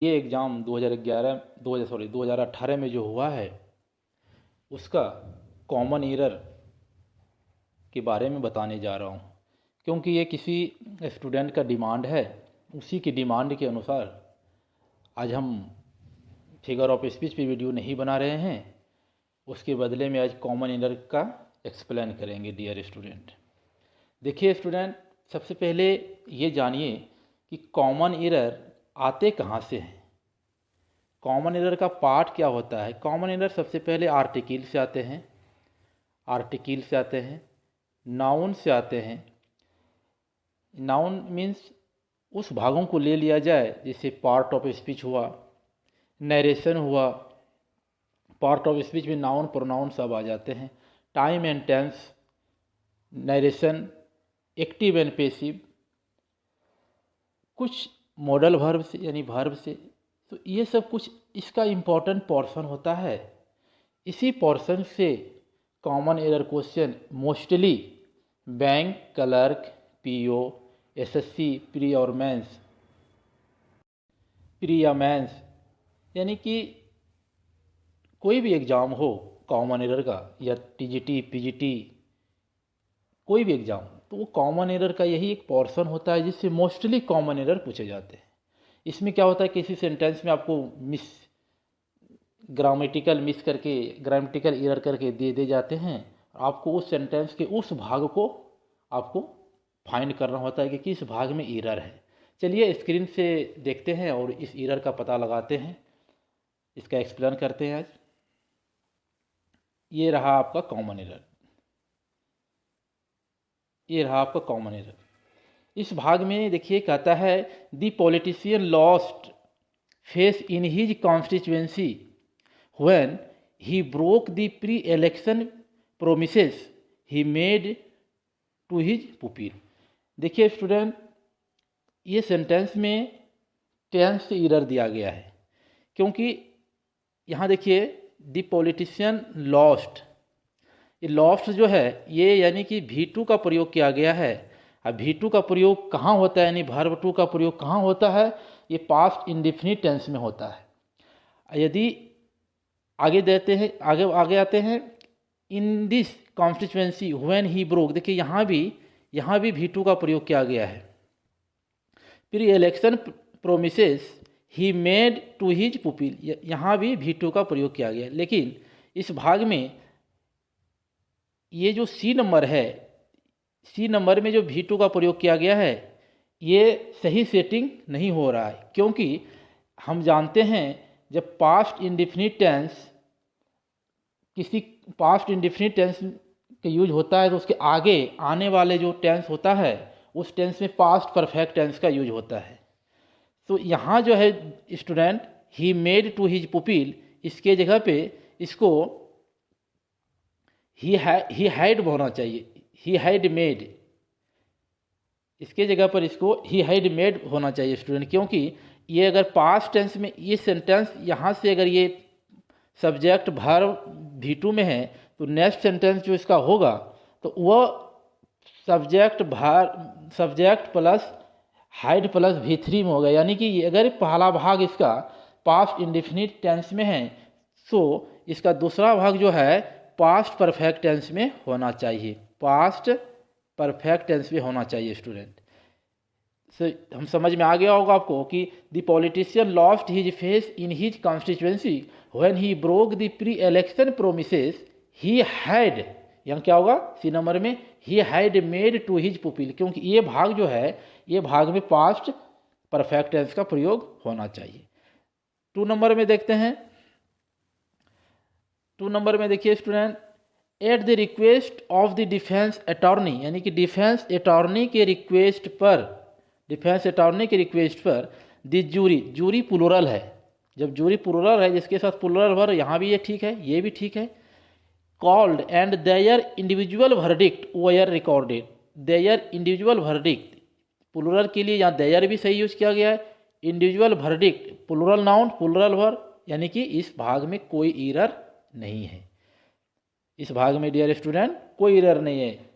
ये एग्ज़ाम 2018 में जो हुआ है उसका कॉमन एरर के बारे में बताने जा रहा हूँ, क्योंकि ये किसी स्टूडेंट का डिमांड है। उसी की डिमांड के अनुसार आज हम फिगर ऑफ स्पीच पे वीडियो नहीं बना रहे हैं, उसके बदले में आज कॉमन एरर का एक्सप्लेन करेंगे। डियर स्टूडेंट, देखिए स्टूडेंट, सबसे पहले ये जानिए कि कॉमन एरर आते कहाँ से हैं। कॉमन एरर का पार्ट क्या होता है। कॉमन एरर सबसे पहले आर्टिकल से आते हैं, नाउन से आते हैं। नाउन मीन्स उस भागों को ले लिया जाए, जैसे पार्ट ऑफ स्पीच हुआ, नरेशन हुआ। पार्ट ऑफ स्पीच में नाउन प्रोनाउन सब आ जाते हैं। Time and tense, narration, active and passive, कुछ मॉडल वर्ब से यानी वर्ब से। तो ये सब कुछ इसका इम्पोर्टेंट पोर्शन होता है। इसी पोर्शन से common error question mostly bank, clerk, PO, SSC, pre या मेंस, यानी कि कोई भी एग्ज़ाम हो कॉमन एरर का, या टीजीटी, पीजीटी, कोई भी एग्ज़ाम, तो वो कॉमन एरर का यही एक पोर्शन होता है जिससे मोस्टली कॉमन एरर पूछे जाते हैं। इसमें क्या होता है, किसी सेंटेंस में आपको ग्रामेटिकल एरर करके दे जाते हैं। आपको उस सेंटेंस के उस भाग को आपको फाइंड करना होता है कि किस भाग में एरर है। चलिए स्क्रीन से देखते हैं और इस एरर का पता लगाते हैं, इसका एक्सप्लेन करते हैं आज। ये रहा आपका कॉमन एरर, इस भाग में देखिए कहता है the politician lost face in his constituency when he broke the pre election promises he made to his pupil. देखिए स्टूडेंट, ये सेंटेंस में टेंस से एरर दिया गया है, क्योंकि यहाँ देखिए द पॉलिटिशियन लॉस्ट, ये लॉस्ट जो है ये यानी कि V2 का प्रयोग किया गया है। अब V2 का प्रयोग कहाँ होता है, यानी वर्ब टू का प्रयोग कहाँ होता है, ये पास्ट इंडेफिनिट टेंस में होता है। यदि आगे देते हैं, आगे आते हैं, in this constituency when he broke, देखिए यहाँ भी V2 का प्रयोग किया गया है। Pre election promises he made to his pupil, यहाँ भी V2 का प्रयोग किया गया है। लेकिन इस भाग में ये जो सी नंबर है, सी नंबर में जो V2 का प्रयोग किया गया है, ये सही सेटिंग नहीं हो रहा है, क्योंकि हम जानते हैं जब पास्ट इंडेफिनिट टेंस का यूज होता है तो उसके आगे आने वाले जो टेंस होता है उस टेंस में पास्ट परफेक्ट टेंस का यूज होता है। तो यहाँ जो है student, he made to his pupil, इसके जगह पे इसको ही हैड होना चाहिए, ही हैड मेड, इसके जगह पर इसको ही हैड मेड होना चाहिए स्टूडेंट। क्योंकि ये अगर पास्ट टेंस में ये सेंटेंस यहाँ से अगर ये सब्जेक्ट वर्ब V2 में है तो नेक्स्ट सेंटेंस जो इसका होगा तो वह subject plus hide plus V3 में होगा। यानी कि अगर पहला भाग इसका पास्ट इंडेफिनिट टेंस में है तो इसका दूसरा भाग जो है पास्ट परफेक्ट टेंस में होना चाहिए, स्टूडेंट। हम समझ में आ गया होगा आपको कि the politician lost his face in his constituency when he broke the pre election promises he had, यहाँ क्या होगा सी नंबर में, he had made to his pupil, क्योंकि ये भाग जो है ये भाग में पास्ट परफेक्ट टेंस का प्रयोग होना चाहिए। 2 नंबर में देखते हैं। 2 नंबर में देखिए student, at the request of the defence attorney, यानी कि डिफेंस अटॉर्नी के रिक्वेस्ट पर द जूरी प्लूरल है। जब जूरी प्लूरल है जिसके साथ प्लूरल वर्ब, यहाँ भी ये ठीक है, ये भी ठीक है। Called and their individual verdict were recorded, their individual verdict, plural के लिए यहाँ देयर भी सही यूज किया गया है। Individual verdict, plural noun plural verb, यानी कि इस भाग में कोई एरर नहीं है। इस भाग में डियर स्टूडेंट कोई एरर नहीं है,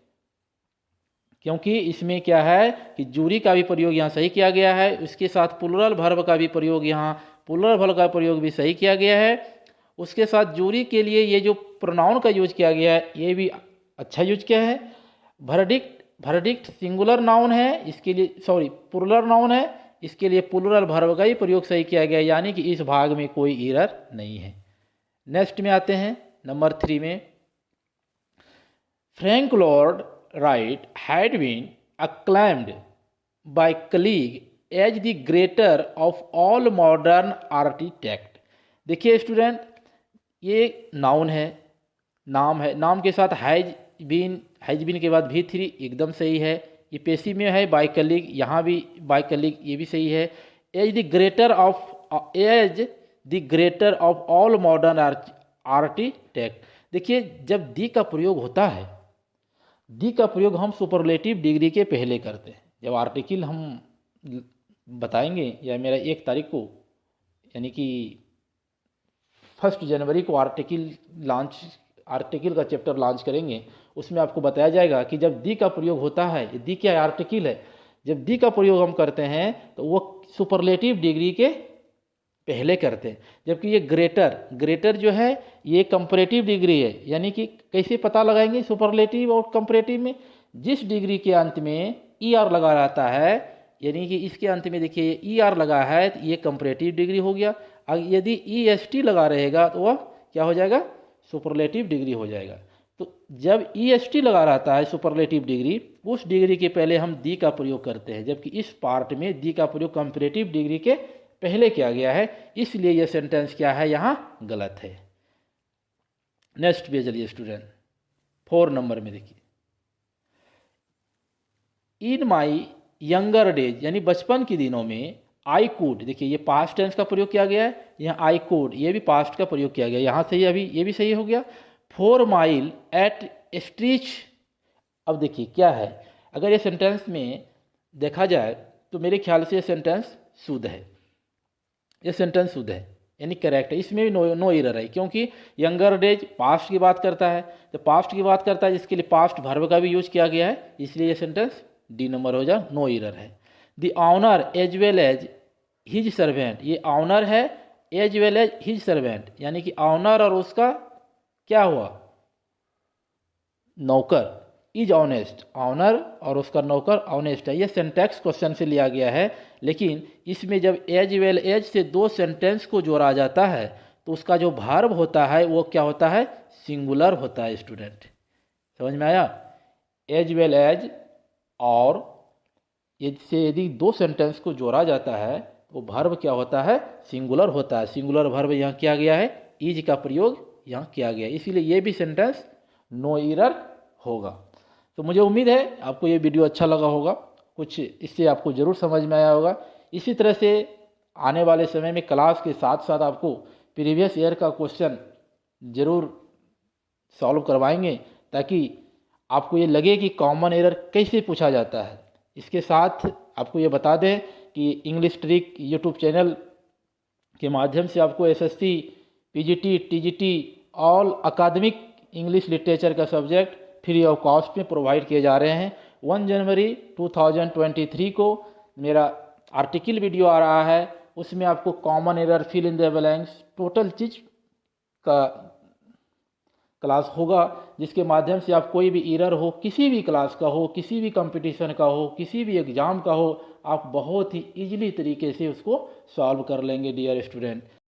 क्योंकि इसमें क्या है कि जूरी का भी प्रयोग यहाँ सही किया गया है, उसके साथ प्लूरल वर्ब का भी प्रयोग यहाँ प्लूरल वर्ब का प्रयोग भी सही किया गया है। उसके साथ जूरी के लिए ये जो प्रोनाउन का यूज किया गया है ये भी अच्छा यूज किया है। वर्डिक्ट सिंगुलर नाउन है, इसके लिए प्लूरल नाउन है, इसके लिए प्लूरल वर्ब का ही प्रयोग सही किया गया है, यानी कि इस भाग में कोई एरर नहीं है। नेक्स्ट में आते हैं नंबर 3 में। Frank Lloyd Wright had been acclaimed by colleague as the greater of all modern architect। देखिए स्टूडेंट, ये नाउन है, नाम है, नाम के साथ हैज बीन के बाद भी 3 एकदम सही है। ये पेशी में है बाय कलीग, यहाँ भी बाय कलीग, ये भी सही है। As the greater of all modern architect. देखिए जब दी का प्रयोग होता है, दी का प्रयोग हम सुपरलेटिव डिग्री के पहले करते हैं। जब आर्टिकल हम बताएंगे या मेरा 1 तारीख को यानी कि 1 जनवरी को आर्टिकल का चैप्टर लॉन्च करेंगे, उसमें आपको बताया जाएगा कि जब दी का प्रयोग होता है, दी क्या है, आर्टिकल है, जब दी का प्रयोग हम करते हैं तो वो सुपरलेटिव डिग्री के पहले करते हैं। जबकि ये ग्रेटर जो है ये कंपैरेटिव डिग्री है, यानी कि कैसे पता लगाएंगे सुपरलेटिव और कंपैरेटिव में, जिस डिग्री के अंत में ER लगा रहता है, यानी कि इसके अंत में देखिए ER लगा है तो ये कंपैरेटिव डिग्री हो गया। यदि EST लगा रहेगा तो वह क्या हो जाएगा, सुपरलेटिव डिग्री हो जाएगा। तो जब EST लगा रहता है सुपरलेटिव डिग्री, उस डिग्री के पहले हम दी का प्रयोग करते हैं, जबकि इस पार्ट में दी का प्रयोग कंपैरेटिव डिग्री के पहले किया गया है, इसलिए यह सेंटेंस क्या है, यहाँ गलत है। नेक्स्ट पे चलिए स्टूडेंट, 4 नंबर में देखिए, इन माई यंगर डेज, यानी बचपन के दिनों में, आई कुड, देखिए ये पास्ट टेंस का प्रयोग किया गया है, यहाँ आई कुड ये भी पास्ट का प्रयोग किया गया, यहाँ से अभी ये भी सही हो गया। 4 माइल एट स्ट्रीच। अब देखिए क्या है, अगर ये सेंटेंस में देखा जाए तो मेरे ख्याल से ये सेंटेंस शुद्ध है, ये सेंटेंस शुद्ध है यानी करेक्ट है, इसमें भी नो एरर है, क्योंकि यंगर डेज पास्ट की बात करता है, तो पास्ट की बात करता है जिसके लिए पास्ट वर्ब का भी यूज किया गया है, इसलिए ये सेंटेंस डी नंबर हो जाए, नो एरर है। The honour as well as his servant, ये ऑनर है as well as his servant, यानी कि ऑनर और उसका क्या हुआ, नौकर, इज ऑनेस्ट, ऑनर और उसका नौकर ऑनेस्ट है। यह सेंटेक्स क्वेश्चन से लिया गया है, लेकिन इसमें जब एज वेल एज से 2 सेंटेंस को जोड़ा जाता है तो उसका जो वर्ब होता है वो क्या होता है, सिंगुलर होता है। स्टूडेंट समझ में आया, एज वेल एज और इससे यदि 2 सेंटेंस को जोड़ा जाता है तो वर्ब क्या होता है, सिंगुलर होता है। सिंगुलर वर्ब यहाँ किया गया है, इज का प्रयोग यहाँ किया गया है, इसीलिए ये भी सेंटेंस नो एरर होगा। तो मुझे उम्मीद है आपको ये वीडियो अच्छा लगा होगा, कुछ इससे आपको ज़रूर समझ में आया होगा। इसी तरह से आने वाले समय में क्लास के साथ साथ आपको प्रीवियस ईयर का क्वेश्चन ज़रूर सॉल्व करवाएंगे, ताकि आपको ये लगे कि कॉमन एरर कैसे पूछा जाता है। इसके साथ आपको ये बता दें कि इंग्लिश ट्रिक यूट्यूब चैनल के माध्यम से आपको SSC, PGT, TGT ऑल अकादमिक इंग्लिश लिटरेचर का सब्जेक्ट फ्री ऑफ कॉस्ट में प्रोवाइड किए जा रहे हैं। 1 जनवरी 2023 को मेरा आर्टिकल वीडियो आ रहा है, उसमें आपको common error, fill in the blanks, total चीज़ का क्लास होगा, जिसके माध्यम से आप कोई भी एरर हो, किसी भी क्लास का हो, किसी भी कंपटीशन का हो, किसी भी एग्ज़ाम का हो, आप बहुत ही ईजिली तरीके से उसको सॉल्व कर लेंगे डियर स्टूडेंट।